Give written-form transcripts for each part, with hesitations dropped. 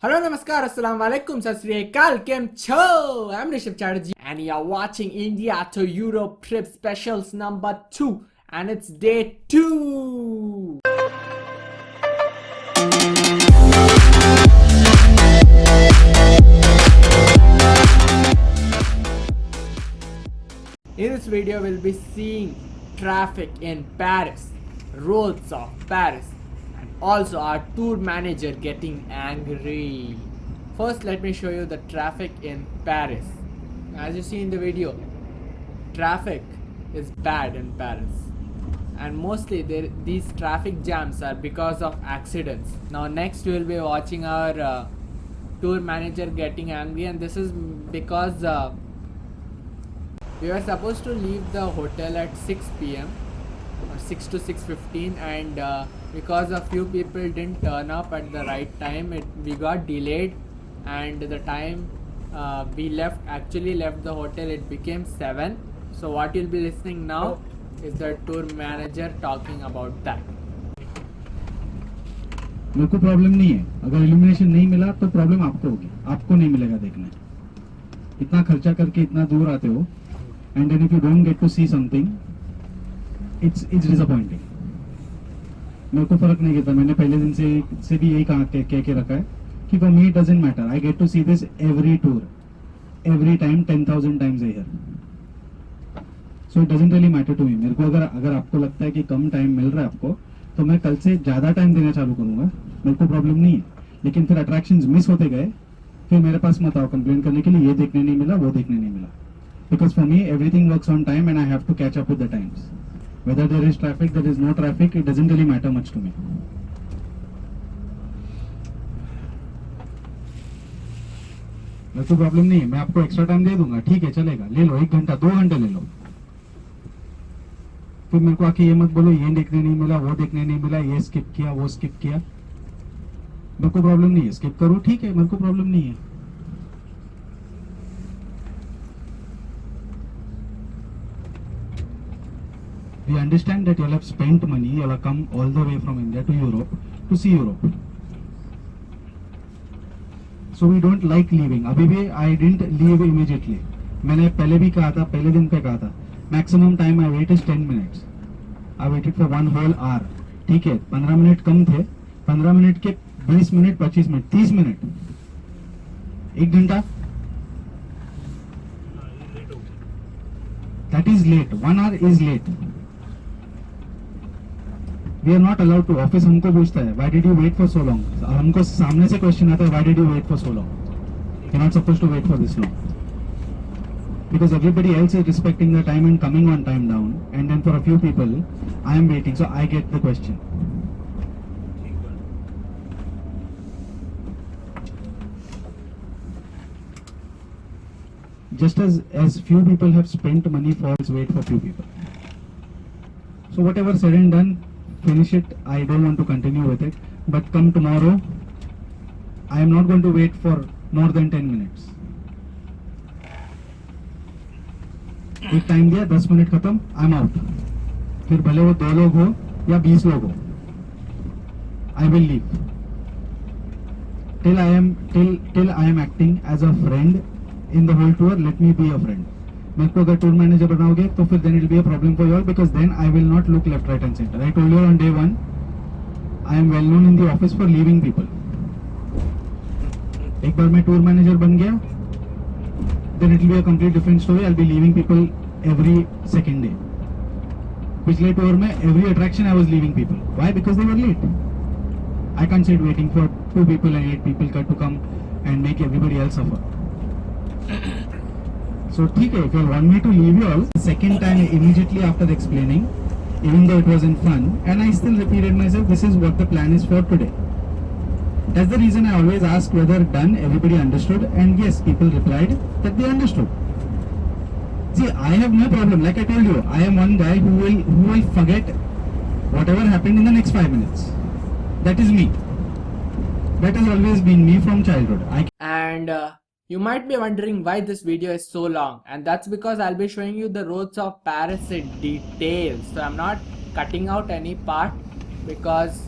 Hello, namaskar, assalamu alaikum, sat sri akal, kem cho? I'm Rishabh Chatterjee and you're watching India to Europe trip specials number 2 and it's day 2. In this video we'll be seeing traffic in Paris, roads of Paris, and also our tour manager getting angry. First let me show you the traffic in Paris. As you see in the video, traffic is bad in Paris and mostly these traffic jams are because of accidents. Now next we will be watching our tour manager getting angry, and this is because we were supposed to leave the hotel at 6 p.m. or 6 to 6:15, and because a few people didn't turn up at the right time, we got delayed, and the time we actually left the hotel, it became 7. So what you'll be listening now is the tour manager talking about that. मेरे को problem नहीं है, अगर illumination नहीं मिला तो problem आपको होगी, आपको नहीं मिलेगा देखने। इतना खर्चा करके इतना दूर आते हो and then if you don't get to see something, it's disappointing. मेरे को फर्क नहीं पड़ता, मैंने पहले दिन से भी यही कह के रखा है कि for me it doesn't matter. I get to see this every tour, every time, 10,000 times a year. So it doesn't really matter to me. मेरे को अगर आपको लगता है कि कम टाइम मिल रहा है आपको, तो मैं कल से ज़्यादा टाइम देना चालू करूँगा, मेरे को प्रॉब्लम नहीं है। लेकिन फिर अट्रैक्शंस मिस होते गए, फिर मेरे पास मत आओ कंप्लेन करने के लिए, ये देखने नहीं मिला, वो देखने नहीं मिला। Because for me everything works on time and I have to catch up with the times. Whether there is traffic, there is no traffic, it doesn't really matter much to me. मेरे को problem नहीं है, मैं आपको extra time दे दूंगा, ठीक है चलेगा, ले लो 1 घंटा 2 घंटे ले लो। फिर मेरे को आके ये मत बोलो ये देखने नहीं मिला, वो देखने नहीं मिला, ये स्किप किया, वो स्किप किया। मेरे को प्रॉब्लम नहीं है, स्किप करो ठीक है, मेरे को प्रॉब्लम नहीं है। We understand that you all have spent money, you all have come all the way from India to Europe to see Europe. So we don't like leaving. अभी भी I didn't leave immediately. मैंने पहले भी कहा था, पहले दिन पे कहा था, maximum time I wait is 10 minutes. I waited for 1 whole hour. ठीक है, 15 मिनट कम थे, 15 मिनट के 20 मिनट, 25 मिनट, 30 मिनट, 1 घंटा। That is late. 1 hour is late. We are not allowed to. Office हमको पूछता है why did you wait for so long. हमको सामने से क्वेश्चन आता है why did you wait for so long. You're not supposed to wait for this long. Because everybody else is respecting the time and coming on time down, and then for a few people I am waiting, so I get the question. Just as few people have spent money, falls wait for few people. So whatever said and done, finish it. I don't want to continue with it, but come tomorrow I am not going to wait for more than 10 minutes. एक time दिया, 10 minute खत्म, I am out. फिर भले वो 2 लोग हो या 20 लोग हो, I will leave till I am acting as a friend in the whole tour. Let me be a friend. मेरे को अगर टूर मैनेजर बनाओगे तो फिर then it will be a problem for you all, because then I will not look left, right and center. I told you on day 1 I am well known in the office for leaving people. एक बार मैं tour manager बन गया, then it will be a complete different story. I'll be leaving people every second day. पिछले tour में every attraction I was leaving people. Why? Because they were late. I can't sit waiting for 2 people and 8 people to come and make everybody else suffer. So ठीक है, if you want me to leave you all, second time immediately after explaining, even though it wasn't fun, and I still repeated myself, this is what the plan is for today. That's the reason I always ask whether done, everybody understood, and yes, people replied that they understood. See, I have no problem. Like I told you, I am one guy who will forget whatever happened in the next 5 minutes. That is me. That has always been me from childhood. And you might be wondering why this video is so long, and that's because I'll be showing you the roads of Paris in detail. So I'm not cutting out any part because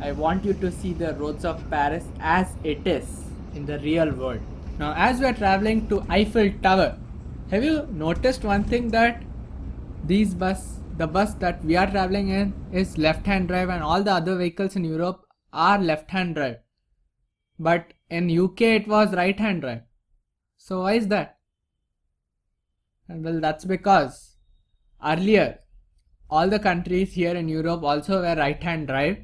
I want you to see the roads of Paris as it is. in the real world. Now, as we are traveling to Eiffel Tower, have you noticed one thing, that the bus that we are traveling in is left-hand drive, and all the other vehicles in Europe are left-hand drive. But in UK it was right-hand drive. So why is that? And well, that's because earlier all the countries here in Europe also were right-hand drive,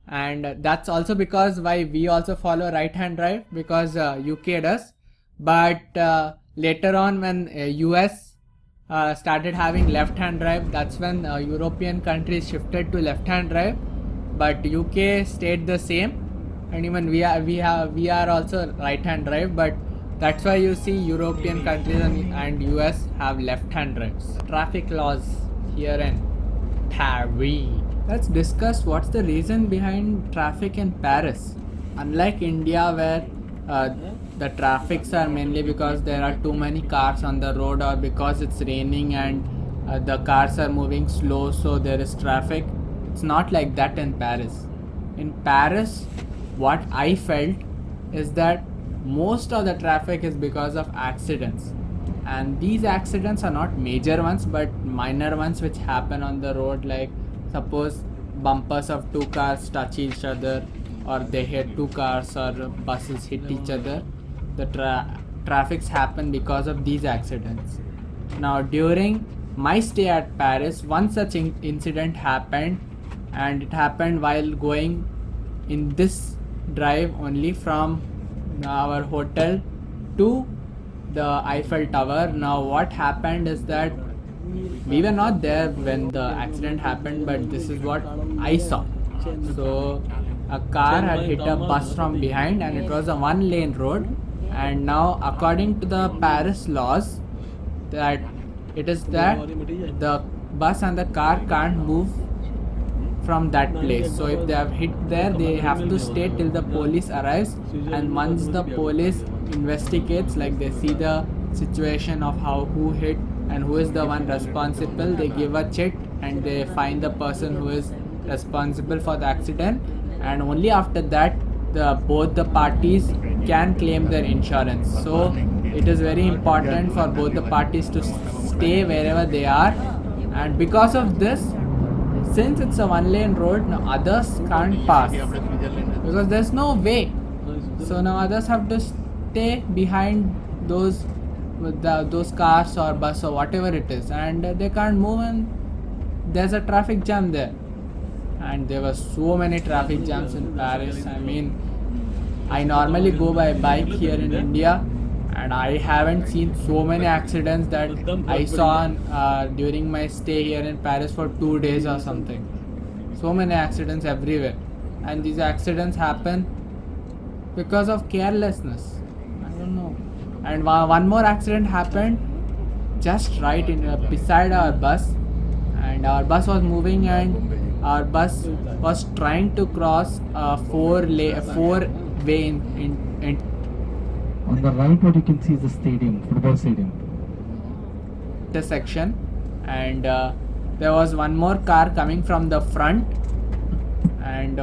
and that's also because why we also follow right-hand drive, because UK does. But later on, when US started having left-hand drive, that's when European countries shifted to left-hand drive, but UK stayed the same, and even we are also right-hand drive. But that's why you see European countries and US have left-hand drives. Traffic laws here in Paris. Let's discuss what's the reason behind traffic in Paris. Unlike India, where the traffics are mainly because there are too many cars on the road, or because it's raining and the cars are moving slow, so there is traffic. It's not like that in Paris. In Paris, what I felt is that most of the traffic is because of accidents, and these accidents are not major ones but minor ones which happen on the road, like suppose bumpers of two cars touch each other, or they hit two cars, or buses hit each other. The traffics happen because of these accidents. Now, during my stay at Paris, one such incident happened, and it happened while going in this drive only from our hotel to the Eiffel Tower. Now, what happened is that we were not there when the accident happened, but this is what I saw. So a car had hit a bus from behind, and it was a one-lane road. And now, according to the Paris laws, that it is that the bus and the car can't move from that place. So if they have hit there, they have to stay till the police arrives, and once the police investigates, like they see the situation of who hit and who is the one responsible, they give a check and they find the person who is responsible for the accident, and only after that both the parties can claim their insurance. So it is very important for both the parties to stay wherever they are, and because of this, since it's a one-lane road, now others can't pass because there's no way. So now others have to stay behind those cars or bus or whatever it is, and they can't move, and there's a traffic jam there. And there were so many traffic jams in Paris. I mean, I normally go by bike here in India, and I haven't seen so many accidents that I saw during my stay here in Paris for 2 days or something. So many accidents everywhere, and these accidents happen because of carelessness. I don't know. And one more accident happened just right beside our bus, and our bus was moving, and our bus was trying to cross a four-way in On the right, what you can see is the stadium, football stadium. intersection, and there was one more car coming from the front, and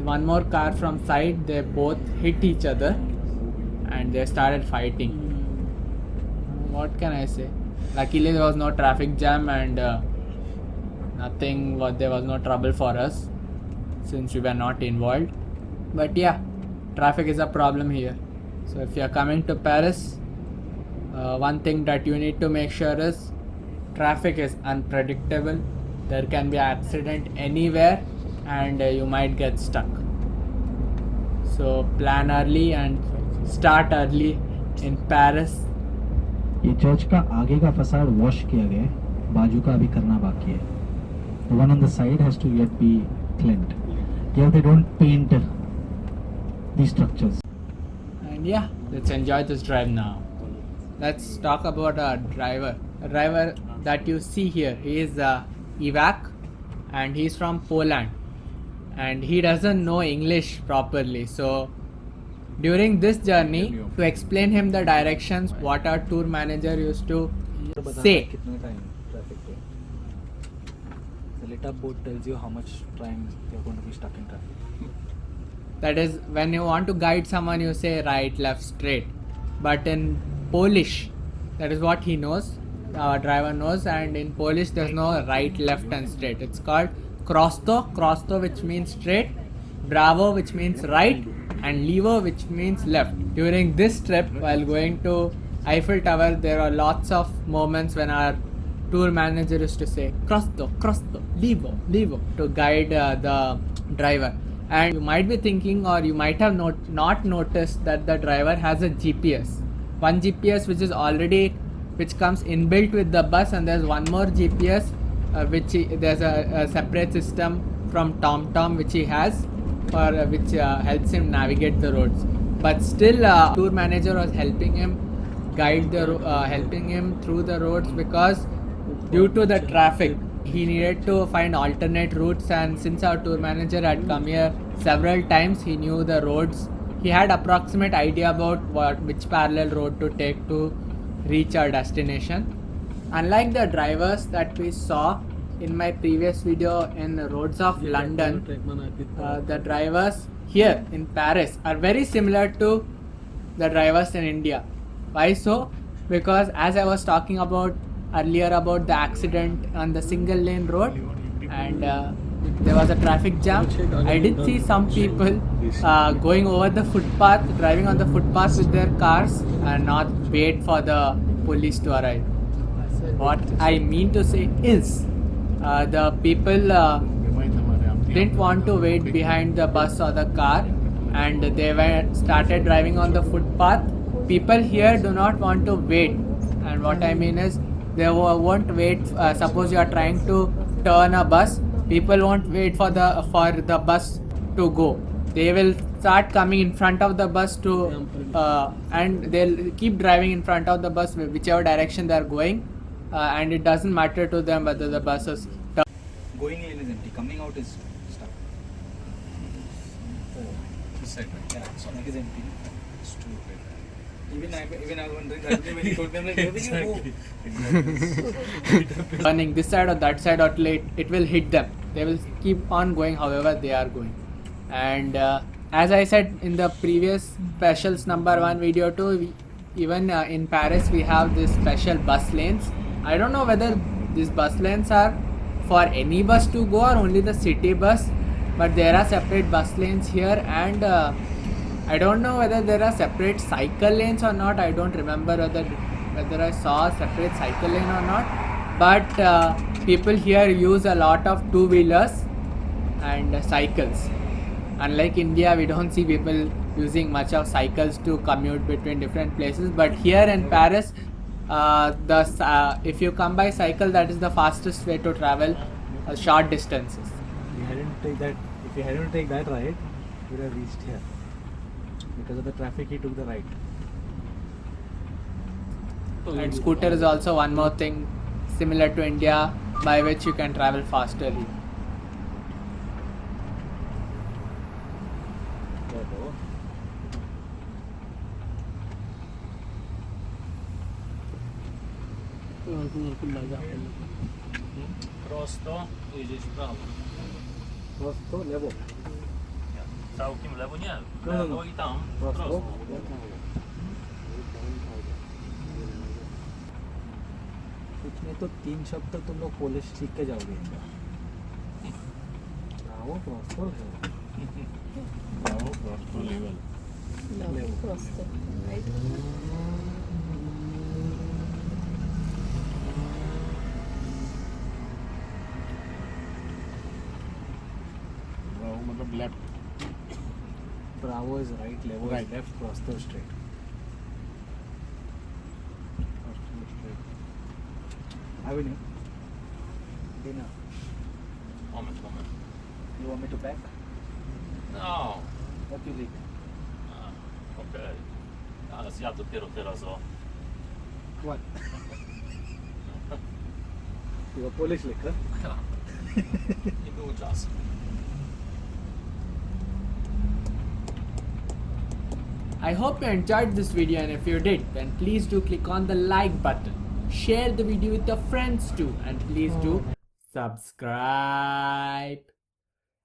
one more car from side. They both hit each other, and they started fighting. What can I say? Luckily, there was no traffic jam, and there was no trouble for us since we were not involved. But yeah, traffic is a problem here. So if you are coming to Paris, one thing that you need to make sure is traffic is unpredictable. There can be an accident anywhere, and you might get stuck. So plan early and start early in Paris. ये church का आगे का facade wash किया गया है, बाजू का अभी करना बाकी है. The one on the side has to yet be cleaned. Here they don't paint these structures. And yeah, let's enjoy this drive now. Let's talk about our driver. The driver that you see here, he is Iwak, and he's from Poland, and he doesn't know English properly. So during this journey, to explain him the directions, what our tour manager used to say. कितना time traffic पे. The lit up board tells you how much time you're going to be stuck in traffic. That is, when you want to guide someone, you say right, left, straight. But in Polish, that is what he knows, our driver knows, and in Polish there's no right, left, and straight. It's called prosto, which means straight, bravo, which means right, and levo, which means left. During this trip, while going to Eiffel Tower, there are lots of moments when our tour manager used to say crosto, levo to guide the driver. And you might be thinking, or you might have not noticed, that the driver has a GPS. One GPS which comes inbuilt with the bus, and there's one more GPS there's a separate system from TomTom which he has, for which helps him navigate the roads. But still, tour manager was helping him helping him through the roads, because due to the traffic he needed to find alternate routes, and since our tour manager had come here several times, he knew the roads. He had approximate idea about which parallel road to take to reach our destination. Unlike the drivers that we saw in my previous video in the roads of London, the drivers here in Paris are very similar to the drivers in India. Why so? Because as I was talking about earlier about the accident on the single lane road, and there was a traffic jam, I did see some people going over the footpath, driving on the footpath with their cars, and not wait for the police to arrive. What I mean to say is, the people didn't want to wait behind the bus or the car, and they started driving on the footpath. People here do not want to wait, and what I mean is, they won't wait. Suppose you are trying to turn a bus, people won't wait for the bus to go. They will start coming in front of the bus and they'll keep driving in front of the bus whichever direction they are going, and it doesn't matter to them whether the bus is Going lane is empty, coming out is stuck. This side, right? Yeah, so neck is empty. Stupid. Even I wondering when he told me, I'm like, where will you go? turning this side or that side, or it will hit them. They will keep on going however they are going. And as I said in the previous specials number 1 video too, even in Paris we have this special bus lanes. I don't know whether these bus lanes are for any bus to go or only the city bus, but there are separate bus lanes here, and I don't know whether there are separate cycle lanes or not. I don't remember whether I saw a separate cycle lane or not, but people here use a lot of two-wheelers and cycles. Unlike India, we don't see people using much of cycles to commute between different places, but here in Paris, if you come by cycle, that is the fastest way to travel short distances. If he hadn't take that right, he would have reached here. Because of the traffic, he took the right. And scooter is also one more thing similar to India, by which you can travel faster here. Prosto i gdzieś w prawo. Prosto, lewo. Całkiem lewo nie. No. Lewo i tam. Prosto. कुछ नहीं तो 3 शब्द तुम लोग Polish सीख के जाओगे इनका। Bravo, prosto, levo. Prawo, prosto, lewo. Lewo. Prosto. Right. Prawo मतलब left. Bravo is right, levo Right. is left, prosto is straight. Avenue. Dinner. Moment. You want me to pack? No. What you think? Okej. Ja dopiero teraz o. What? You are Polish liquor? Nie było czasu. I hope you enjoyed this video, and if you did, then please do click on the like button. Share the video with your friends too, and please do subscribe.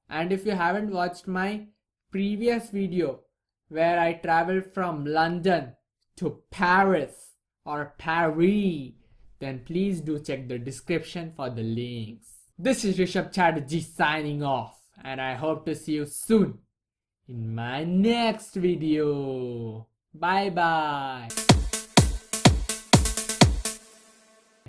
And if you haven't watched my previous video where I traveled from London to Paris or Paris, then please do check the description for the links. This is Rishabh Chatterjee signing off, and I hope to see you soon in my next video. Bye bye.